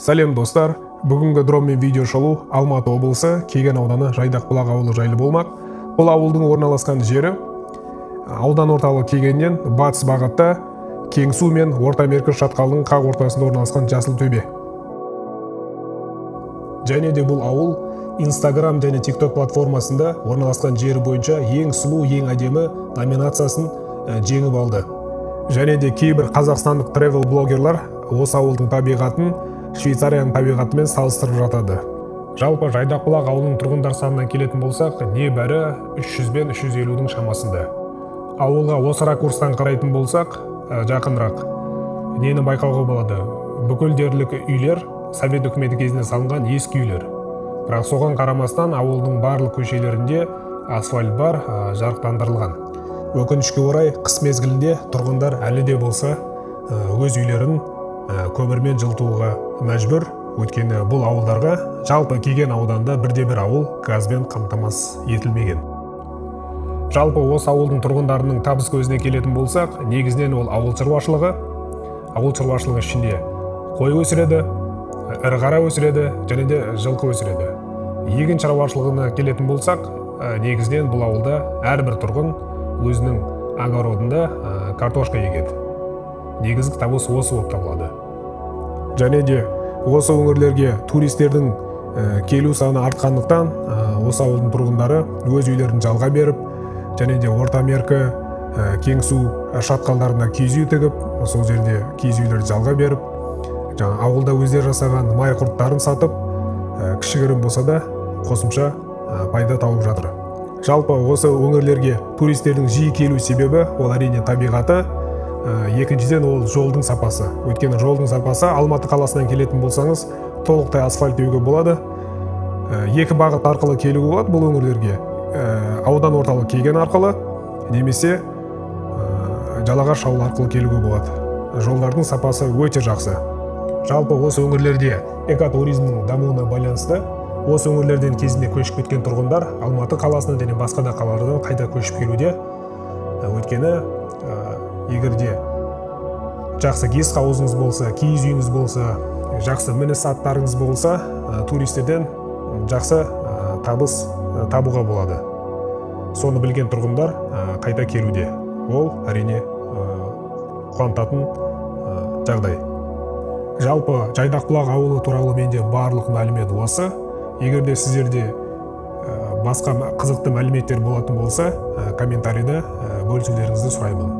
Сәлем достар, бүгінгі дронмен видео шолу Алматы облысы Кеген ауданы Жайдақбұлақ ауылы жайлы болмақ. Бұл ауылдың орналасқан жері аудан орталығы Кегеннен батыс бағытта Кеңсу мен Орта Меркі шатқалының қақ ортасында орналасқан жасыл төбе. Және де бұл ауыл Instagram және TikTok платформасында орналасқан жері бойынша ең сұлу, ең әдемі номинациясын жеңіп алды. Және де кейбір қазақстандық travel блогерлар осы ауылдың табиғатын Швейцарияның табиғатымен салыстырып жатады. Жалпы Жайдақбұлақ ауылының тұрғындар санына келетін болсақ, небәрі 300 бен 350-дің шамасында. Ауылға осы ракурстан қарайтын болсақ, жақынырақ нені байқауға болады? Бүкіл дерлік үйлер Совет үкіметі кезінде салынған ескі үйлер. Бірақ соған қарамастан ауылдың барлық көшелерінде асфальт бар, жарықтандырылған. Өкінішке орай, қыс мезгілінде тұрғындар әлі де болса өз үйлерін көмірмен жылытуға мәжбүр. Өйткені бұл ауылдарға жалпы Кеген ауданында бірде-бір ауыл газбен қамтамасыз етілмеген. Жалпы осы ауылдың тұрғындарының табыс көзіне келетін болсақ, негізінен ол ауыл шаруашылығы. Ауыл шаруашылығы ішінде қой өсіреді, ірі қара өсіреді және де жылқы өсіреді. Егін шаруашылығына келетін болсақ, негізінен бұл ауылда әрбір тұрғын өзінің огородында картошка егеді. Негізгі табыс осы болып табылады. Және де осы өңірлерге туристердің келу саны артқандықтан осы ауылдың тұрғындары өз үйлерін жалға беріп, және де Орта Меркі, Кеңсу шатқалдарына киіз үй тігіп, сол жерде киіз үйлерді жалға беріп, ауылда өздері жасаған май құрттарын сатып, кішігірім болса да қосымша пайда тауып жатыр. Жалпы осы өңірлерге туристердің жиі келу себебі ол әрине табиғаты, екіншіден ол жолдың сапасы. Өйткені жолдың сапасы Алматы қаласынан келетін болсаңыз, толықтай асфальт деуге болады. Екі бағыт арқылы келуге болады бұл өңірлерге. Аудан орталық Кеген арқылы, немесе Жалағаш ауылы арқылы келуге болады. Жолдардың сапасы өте жақсы. Жалпы осы өңірлерде экотуризмнің дамуына байланысты, осы өңірлерден кезінде көшіп кеткен тұрғындар Алматы қаласына және басқа да қалалардан қайта көшіп келуде. Өйткені егерде жақсы гест хаусыңыз болса, киіз үйіңіз болса, жақсы мініс аттарыңыз болса, туристерден жақсы табыс табуға болады. Соны білген тұрғындар қайта келуде. Ол әрине қуантатын жағдай. Жалпы Жайдақбұлақ ауылы туралы менде барлық мәлімет осы. Егерде сіздерде басқа қызықты мәліметтер болатын болса, комментарийда бөлісулеріңізді сұраймын.